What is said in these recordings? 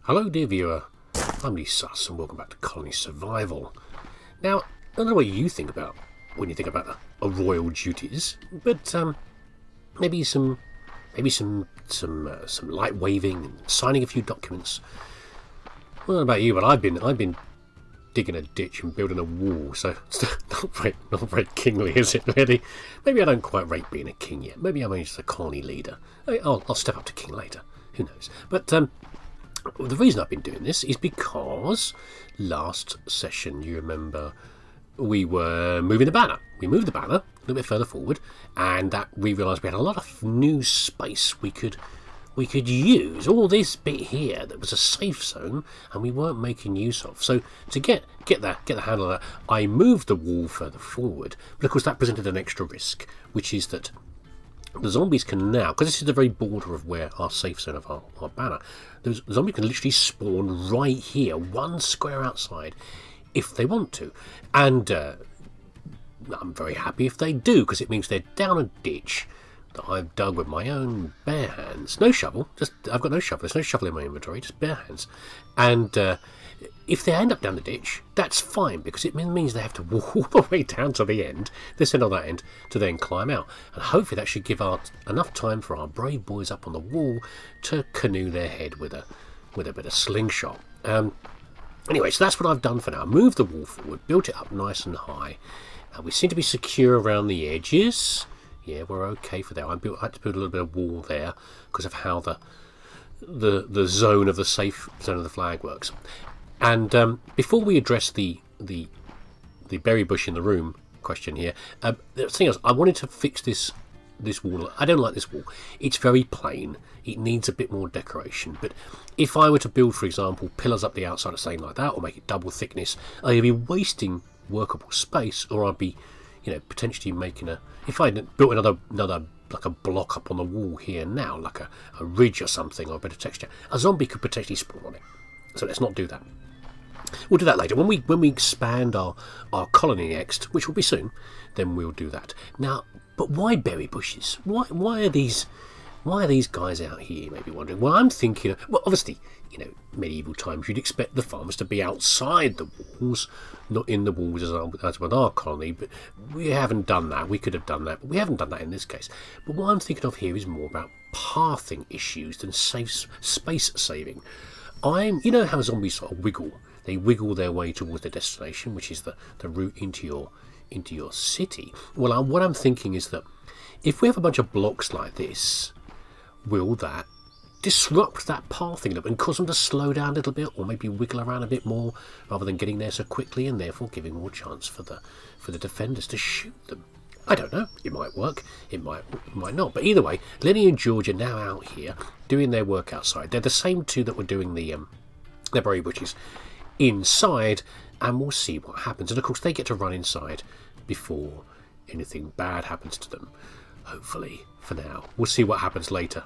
Hello dear viewer, I'm leesusss and welcome back to Colony Survival. Now, I don't know what you think about when you think about a royal duties, but maybe some light waving and signing a few documents. I don't know about you, but I've been digging a ditch and building a wall, so it's not very kingly, is it really? Maybe I don't quite rate being a king yet. Maybe I'm only just a colony leader. I'll step up to king later. Who knows? But the reason I've been doing this is because last session, you remember, we were moving the banner. We moved the banner a little bit further forward, and that we realised we had a lot of new space we could use. All this bit here that was a safe zone, and we weren't making use of. So to get the handle of that, I moved the wall further forward. But of course, that presented an extra risk, which is that the zombies can now, because this is the very border of where our safe zone of our banner, the zombies can literally spawn right here, one square outside, if they want to. And I'm very happy if they do, because it means they're down a ditch that I've dug with my own bare hands. No shovel, I've got no shovel, there's no shovel in my inventory, just bare hands. And if they end up down the ditch, that's fine, because it means they have to walk all the way down to the end, this end or that end, to then climb out. And hopefully that should give enough time for our brave boys up on the wall to canoe their head with a bit of slingshot. Anyway, so that's what I've done for now. Moved the wall forward, built it up nice and high. We seem to be secure around the edges. Yeah, we're okay for that. I had to build a little bit of wall there because of how the zone of the safe zone of the flag works. And before we address the berry bush in the room question here, the thing is, I wanted to fix this wall. I don't like this wall. It's very plain. It needs a bit more decoration. But if I were to build, for example, pillars up the outside or something like that, or make it double thickness, I'd be wasting workable space, or I'd be, potentially making if I built another like a block up on the wall here now, like a ridge or something, or a bit of texture, a zombie could potentially spawn on it. So let's not do that. We'll do that later. When we expand our colony next, which will be soon, then we'll do that. Now, but why berry bushes? Why are these guys out here? You may be wondering. Well, I'm thinking, obviously, medieval times, you'd expect the farmers to be outside the walls, not in the walls as with our colony, but we haven't done that. We could have done that, but we haven't done that in this case. But what I'm thinking of here is more about pathing issues than space saving. How zombies sort of wiggle. They wiggle their way towards their destination, which is the route into your city. Well, what I'm thinking is that if we have a bunch of blocks like this, will that disrupt that pathing and cause them to slow down a little bit, or maybe wiggle around a bit more, rather than getting there so quickly, and therefore giving more chance for the defenders to shoot them? I don't know. It might work. It might not. But either way, Lenny and George are now out here doing their work outside. They're the same two that were doing their berry bushes inside, and we'll see what happens. And of course, they get to run inside before anything bad happens to them. Hopefully, for now. We'll see what happens later.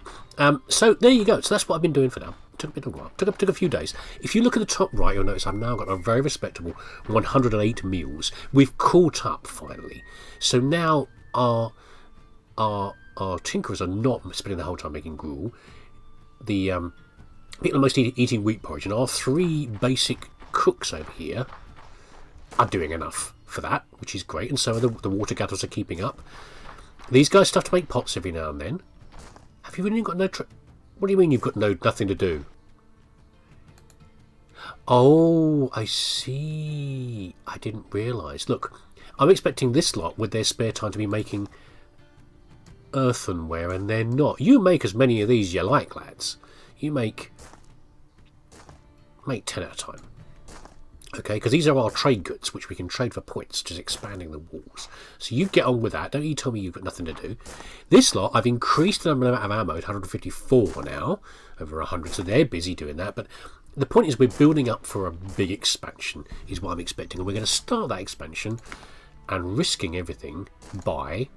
So there you go. So that's what I've been doing for now. Took a bit of a while. Took a few days. If you look at the top right, you'll notice I've now got a very respectable 108 meals. We've caught up finally. So now our tinkerers are not spending the whole time making gruel. The people are mostly eating wheat porridge, and our three basic cooks over here are doing enough for that, which is great. And so the water gatherers are keeping up. These guys stuff to make pots every now and then. Have you really got no... What do you mean you've got nothing to do? Oh, I see. I didn't realise. Look, I'm expecting this lot with their spare time to be making earthenware, and they're not. You make as many of these as you like, lads. You make 10 at a time. Okay, because these are our trade goods, which we can trade for points, just expanding the walls. So you get on with that. Don't you tell me you've got nothing to do. This lot, I've increased the amount of ammo to 154 now, over 100, so they're busy doing that. But the point is, we're building up for a big expansion, is what I'm expecting. And we're going to start that expansion and risking everything by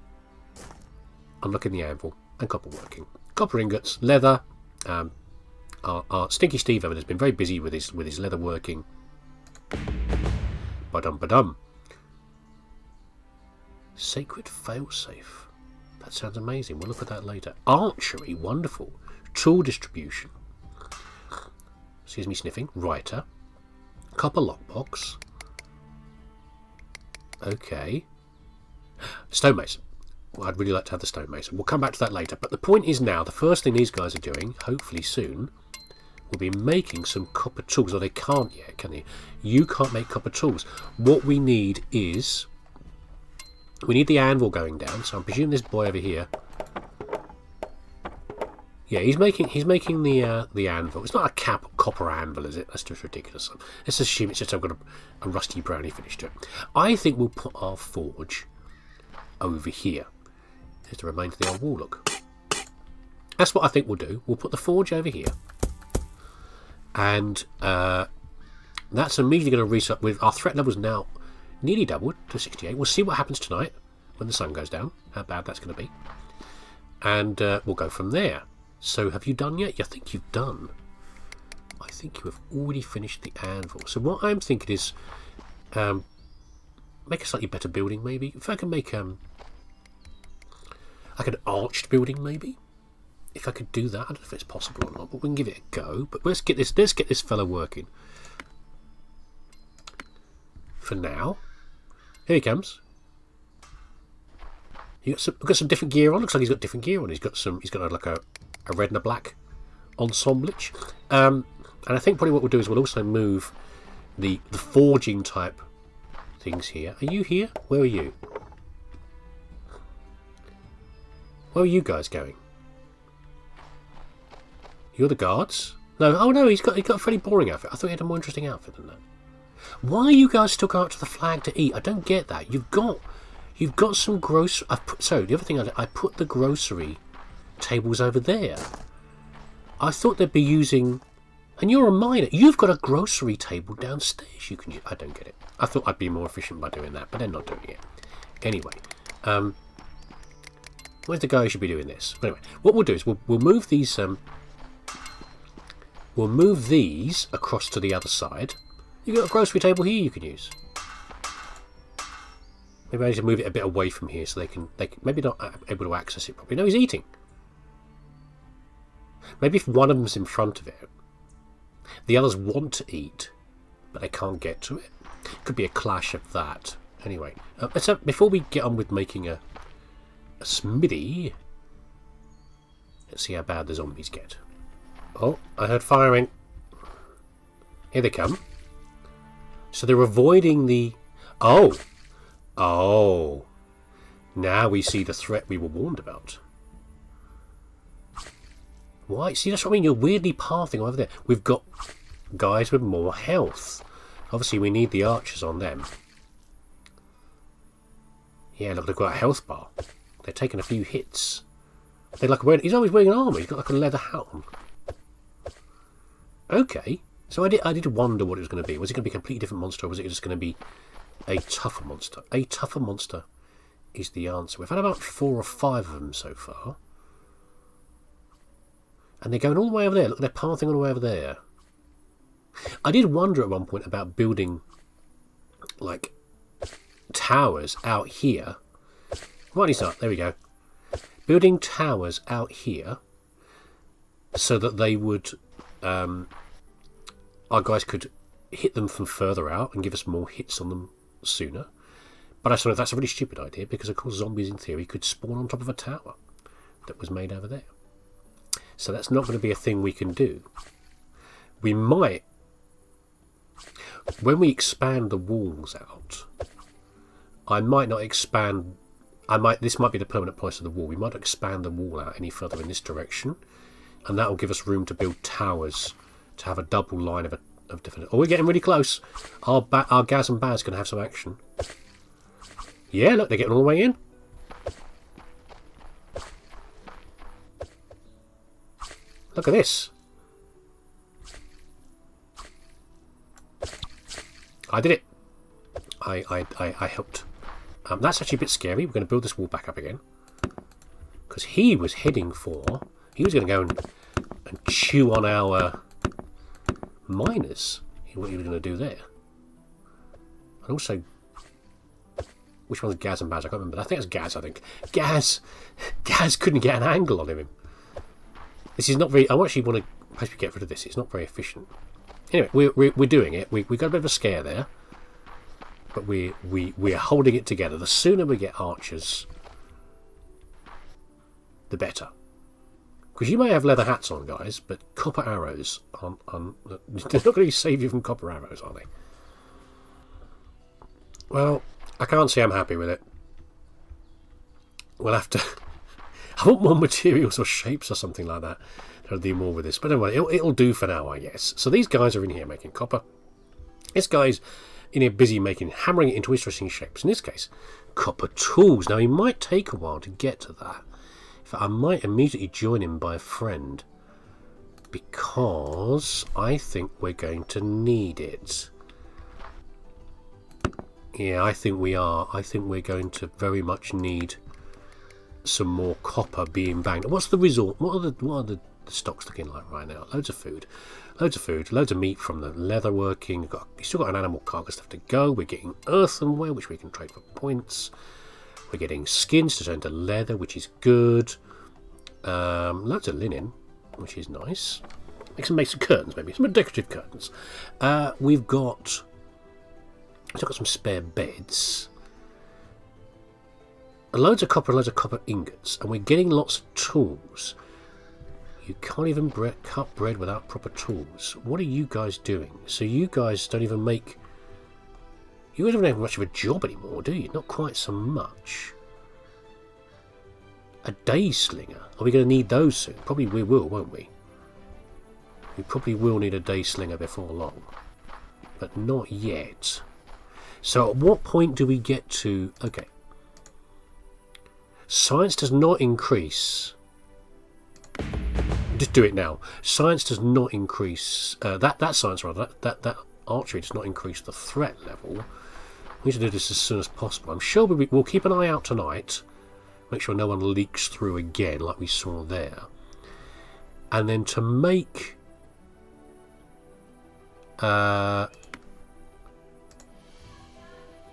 unlocking the anvil and copper working. Copper ingots, leather. Our Stinky Steve has been very busy with his leather working. Ba-dum. Sacred failsafe. That sounds amazing. We'll look at that later. Archery, wonderful. Tool distribution. Excuse me sniffing. Writer. Copper lockbox. Okay. Stonemason. Well, I'd really like to have the stonemason. We'll come back to that later. But the point is now, the first thing these guys are doing, hopefully soon, will be making some copper tools. Or they can't yet, can they? You can't make copper tools. What we need is... we need the anvil going down. So I'm presuming this boy over here... yeah, he's making the anvil. It's not a copper anvil, is it? That's just ridiculous. Let's assume it's just I've got a rusty brownie finish to it. I think we'll put our forge over here. Here's the remains of the old wall, look. That's what I think we'll do. We'll put the forge over here. And that's immediately going to reset with our threat levels now nearly doubled to 68. We'll see what happens tonight when the sun goes down, how bad that's going to be. And we'll go from there. So have you done yet? I think you've done. I think you have already finished the anvil. So what I'm thinking is make a slightly better building maybe. If I can make like an arched building maybe. If I could do that. I don't know if it's possible or not, but we can give it a go. But let's get this fella working. For now. Here he comes. We've got some different gear on. Looks like he's got different gear on. He's got like a red and a black ensemblage. And I think probably what we'll do is we'll also move the forging type things here. Are you here? Where are you? Where are you guys going? You're the guards? No, oh no, he's got a fairly boring outfit. I thought he had a more interesting outfit than that. Why are you guys still going out to the flag to eat? I don't get that. You've got some grocery. So the other thing I put the grocery tables over there. I thought they'd be using, and you're a miner. You've got a grocery table downstairs. You can. I don't get it. I thought I'd be more efficient by doing that, but they're not doing it. Anyway, where's the guy who should be doing this? Anyway, what we'll do is we'll move these. We'll move these across to the other side. You've got a grocery table here you can use. Maybe I need to move it a bit away from here so they can maybe not able to access it properly. No, he's eating. Maybe if one of them's in front of it, the others want to eat, but they can't get to it. Could be a clash of that. Anyway, before we get on with making a smithy, let's see how bad the zombies get. Oh, I heard firing. Here they come. So they're avoiding the... Oh! Oh! Now we see the threat we were warned about. Why? See, that's what I mean. You're weirdly pathing over there. We've got guys with more health. Obviously, we need the archers on them. Yeah, look, they've got a health bar. They're taking a few hits. They're like wearing... He's always wearing an armour. He's got like a leather hat on. Okay. So I did wonder what it was going to be. Was it going to be a completely different monster, or was it just going to be a tougher monster? A tougher monster is the answer. We've had about 4 or 5 of them so far. And they're going all the way over there. Look, they're pathing all the way over there. I did wonder at one point about building, like, towers out here. Right, start. There we go. Building towers out here so that they would... our guys could hit them from further out and give us more hits on them sooner. But I thought that's a really stupid idea because, of course, zombies in theory could spawn on top of a tower that was made over there. So that's not going to be a thing we can do. We might, when we expand the walls out, I might not expand... This might be the permanent price of the wall. We might expand the wall out any further in this direction, and that will give us room to build towers to have a double line of different... Oh, we're getting really close. Our Gaz and Baz can have some action. Yeah, look, they're getting all the way in. Look at this. I did it. I helped. That's actually a bit scary. We're going to build this wall back up again. Because he was heading for... He was going to go and chew on our miners. What he was going to do there. And also... Which one's Gaz and Baz? I can't remember. I think it's Gaz, I think. Gaz couldn't get an angle on him. This is not very... I actually want to possibly get rid of this. It's not very efficient. Anyway, we're doing it. We got a bit of a scare there, but we're holding it together. The sooner we get archers, the better. Because you may have leather hats on, guys, but copper arrows aren't they're not going to save you from copper arrows, are they? Well, I can't say I'm happy with it. We'll have to... I want more materials or shapes or something like that. I'll do more with this. But anyway, it'll do for now, I guess. So these guys are in here making copper. This guy's in here busy hammering it into interesting shapes. In this case, copper tools. Now, he might take a while to get to that. In fact, I might immediately join him by a friend. Because I think we're going to need it. Yeah, I think we are. I think we're going to very much need some more copper being banged. What's the result? What are the stocks looking like right now? Loads of food, loads of meat from the leather working. You've still got an animal carcass left to go. We're getting earthenware, which we can trade for points. We're getting skins to turn to leather, which is good. Loads of linen, which is nice. Make some curtains, maybe some decorative curtains. We've got some spare beds. Loads of copper ingots, and we're getting lots of tools. You can't even cut bread without proper tools. What are you guys doing? So you guys don't even make... You guys don't have much of a job anymore, do you? Not quite so much. A day slinger. Are we going to need those soon? Probably we will, won't we? We probably will need a day slinger before long. But not yet. So at what point do we get to... Okay. Science does not increase. Just do it now. Science does not increase. That science rather. That archery does not increase the threat level. We need to do this as soon as possible. I'm sure we'll keep an eye out tonight. Make sure no one leaks through again, like we saw there. And then to make.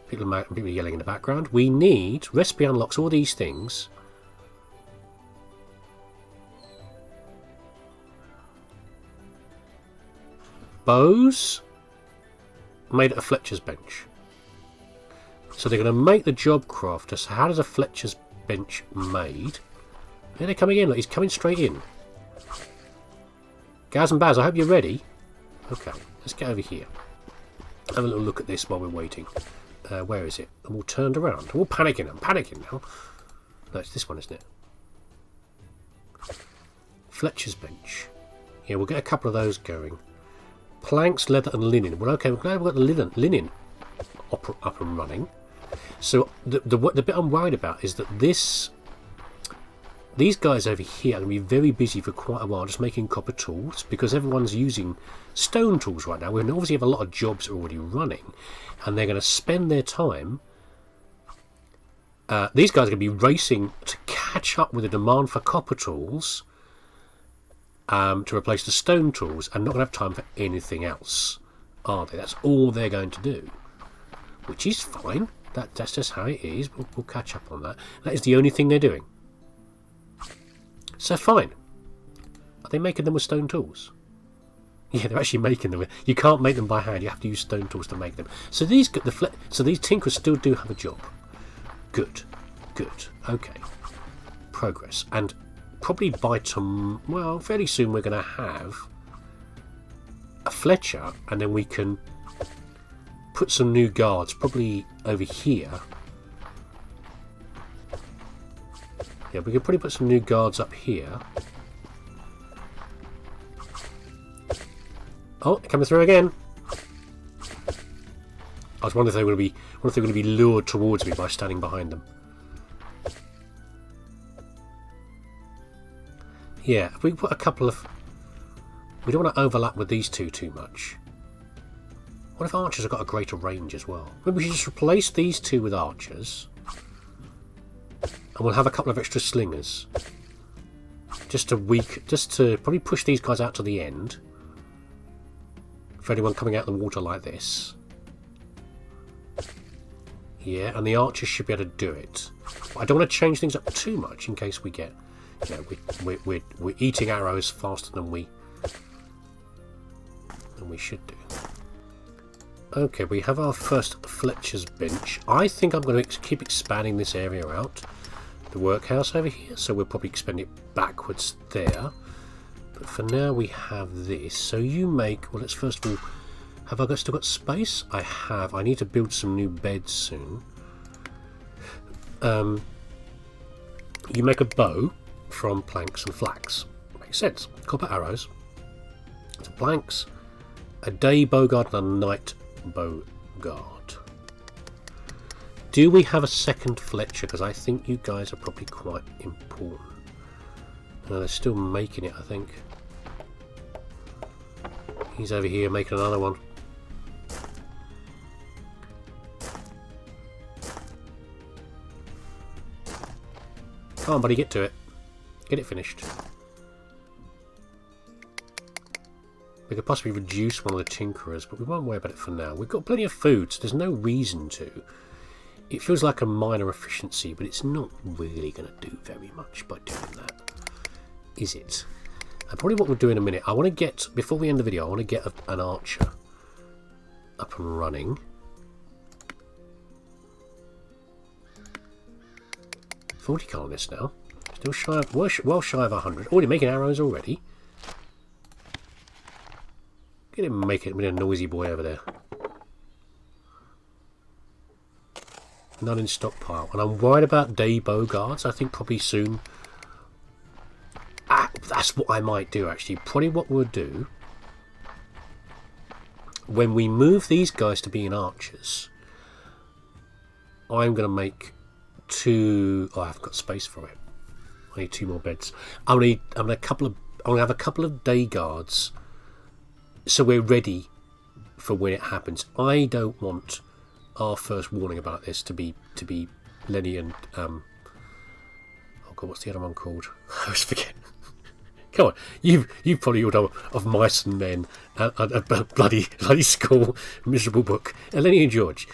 People yelling in the background. We need... Recipe unlocks all these things. Bows made at a Fletcher's bench. So they're going to make the job crafter. So how does a Fletcher's bench made? Here they're coming in. Look, he's coming straight in. Gaz and Baz, I hope you're ready. Okay, let's get over here. Have a little look at this while we're waiting. Where is it? I'm all turned around. I'm all panicking. I'm panicking now. No, it's this one, isn't it? Fletcher's bench. Yeah, we'll get a couple of those going. Planks, leather and linen. Well, okay, we're glad we've got the linen up and running. So the bit I'm worried about is that these guys over here are going to be very busy for quite a while just making copper tools because everyone's using stone tools right now. We obviously have a lot of jobs already running and they're going to spend their time... these guys are going to be racing to catch up with the demand for copper tools to replace the stone tools and not going to have time for anything else, are they? That's all they're going to do, which is fine. That's just how it is. We'll catch up on that. That is the only thing they're doing. So fine. Are they making them with stone tools? Yeah, they're actually making them. You can't make them by hand. You have to use stone tools to make them. So these tinkerers still do have a job. Good. Okay. Progress. And probably by fairly soon we're going to have a Fletcher, and then we can put some new guards probably over here. Yeah, we could probably put some new guards up here. Oh, coming through again. I was wondering if they were going to be lured towards me by standing behind them. Yeah, if we put a couple of... We don't want to overlap with these two too much. What if archers have got a greater range as well? Maybe we should just replace these two with archers. And we'll have a couple of extra slingers. Just to probably push these guys out to the end. For anyone coming out of the water like this. Yeah, and the archers should be able to do it. But I don't want to change things up too much in case we get... You know, we're eating arrows faster than we And we should do. Okay, we have our first Fletcher's bench. I think I'm going to keep expanding this area out. The workhouse over here, so we'll probably expand it backwards there. But for now we have this. So you make, well, let's first of all, have I still got space? I have. I need to build some new beds soon. You make a bow from planks and flax. Makes sense. Copper arrows. So planks, a day bowguard and a night bowguard. Do we have a second Fletcher? Because I think you guys are probably quite important. No, they're still making it, I think. He's over here making another one. Come on, buddy, get to it. Get it finished. We could possibly reduce one of the tinkerers, but we won't worry about it for now. We've got plenty of food, so there's no reason to. It feels like a minor efficiency, but it's not really going to do very much by doing that. Is it? And probably what we'll do in a minute, I want to get, before we end the video, I want to get an archer up and running. 40 colonists now. Still shy of, well shy of 100. Already making arrows already. Get him making a noisy boy over there. None in stockpile. And I'm worried about day bowguards. I think probably soon. That's what I might do actually. Probably what we'll do. When we move these guys to being archers. I'm going to make 2. Oh, I've got space for it. I need 2 more beds. I'm gonna have a couple of day guards, so we're ready for when it happens. I don't want our first warning about this to be Lenny and oh god, what's the other one called? I always forget. Come on, you've probably all done of Mice and Men, a bloody school miserable book. Lenny and George,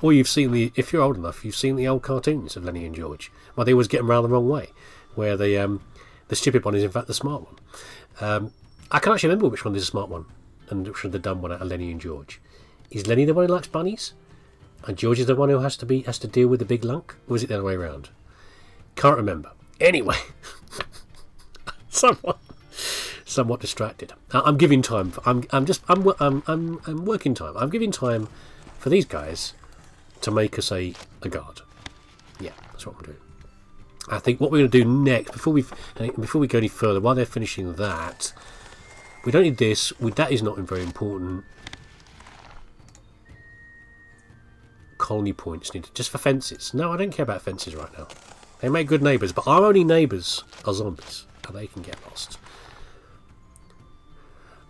or you've seen if you're old enough, you've seen the old cartoons of Lenny and George. Well, they always get them around the wrong way, where the stupid one is in fact the smart one. I can't actually remember which one is the smart one and which one the dumb one out of Lenny and George. Is Lenny the one who likes bunnies, and George is the one who has to deal with the big lunk, or is it the other way around? Can't remember. Anyway. Somewhat distracted. I'm giving time. I'm working time. I'm giving time for these guys to make us a guard. Yeah, that's what we're doing. I think what we're going to do next, before we go any further, while they're finishing that, we don't need this. That is not very important. Colony points needed just for fences. No, I don't care about fences right now. They make good neighbours, but our only neighbours are zombies. They can get lost.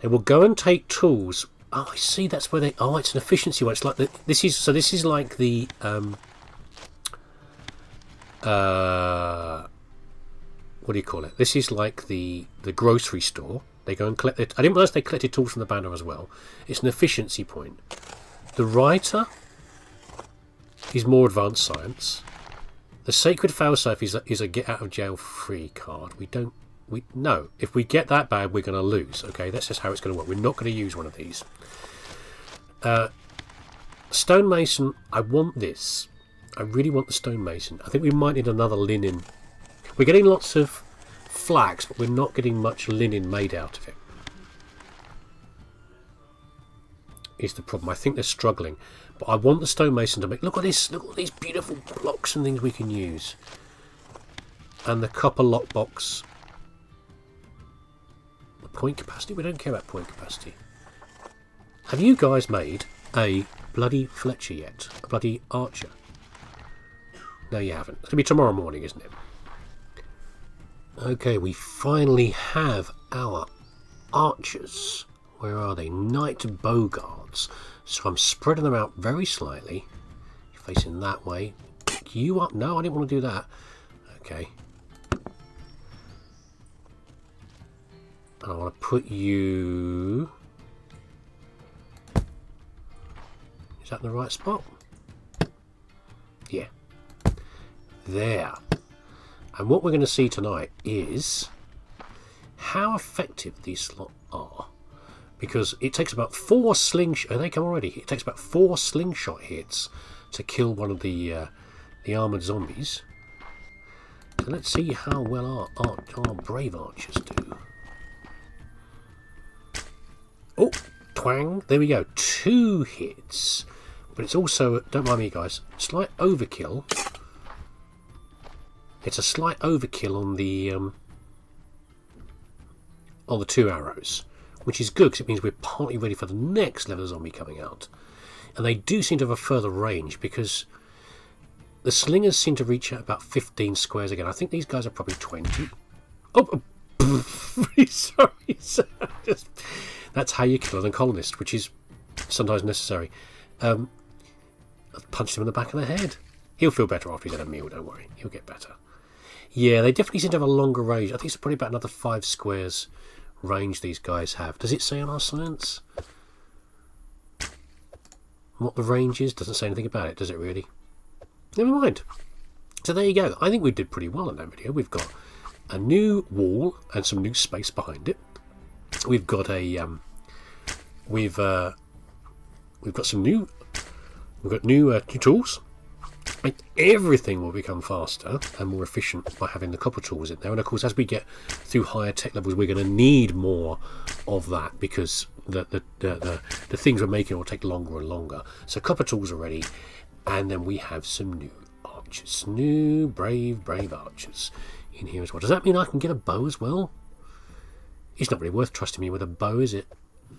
They will go and take tools. Oh, I see. That's where they. Oh, it's an efficiency one. It's like this is like the what do you call it? This is like the grocery store. They go and collect it. I didn't realize they collected tools from the banner as well. It's an efficiency point. The writer is more advanced science. The sacred failsafe is a get out of jail free card. No, if we get that bad, we're going to lose. Okay, that's just how it's going to work. We're not going to use one of these. Stonemason, I want this. I really want the stonemason. I think we might need another linen. We're getting lots of flax, but we're not getting much linen made out of it. Is the problem. I think they're struggling. But I want the stonemason to make... Look at this. Look at all these beautiful blocks and things we can use. And the copper lockbox... Point capacity? We don't care about point capacity. Have you guys made a bloody Fletcher yet? A bloody archer? No, you haven't. It's going to be tomorrow morning, isn't it? Okay, we finally have our archers. Where are they? Night bowguards. So I'm spreading them out very slightly. You're facing that way. Pick you up. No, I didn't want to do that. Okay. And I want to put you... Is that in the right spot? Yeah. There. And what we're going to see tonight is how effective these slots are because it takes about 4 slingshot. They come already. It takes about 4 slingshot hits to kill one of the armored zombies. So let's see how well our brave archers do. Oh, twang! There we go. 2 hits, but it's also, don't mind me, guys, slight overkill. It's a slight overkill on the 2 arrows, which is good because it means we're partly ready for the next level of zombie coming out. And they do seem to have a further range because the slingers seem to reach out about 15 squares again. I think these guys are probably 20. Oh, sorry. That's how you kill a colonist, which is sometimes necessary. I've punched him in the back of the head. He'll feel better after he's had a meal, don't worry. He'll get better. Yeah, they definitely seem to have a longer range. I think it's probably about another 5 squares range these guys have. Does it say on our science what the range is? Doesn't say anything about it, does it really? Never mind. So there you go. I think we did pretty well in that video. We've got a new wall and some new space behind it. We've got a we've got new tools. And everything will become faster and more efficient by having the copper tools in there. And of course, as we get through higher tech levels, we're going to need more of that because the things we're making will take longer and longer. So copper tools are ready, and then we have some new archers, new brave archers in here as well. Does that mean I can get a bow as well? It's not really worth trusting me with a bow, is it?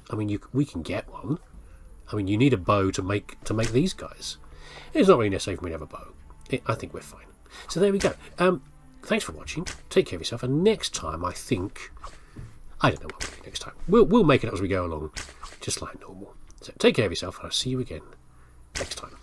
I mean, we can get one. I mean, you need a bow to make these guys. It's not really necessary for me to have a bow. I think we're fine. So there we go. Thanks for watching. Take care of yourself. And next time, I don't know what we'll do next time. We'll make it up as we go along, just like normal. So take care of yourself, and I'll see you again next time.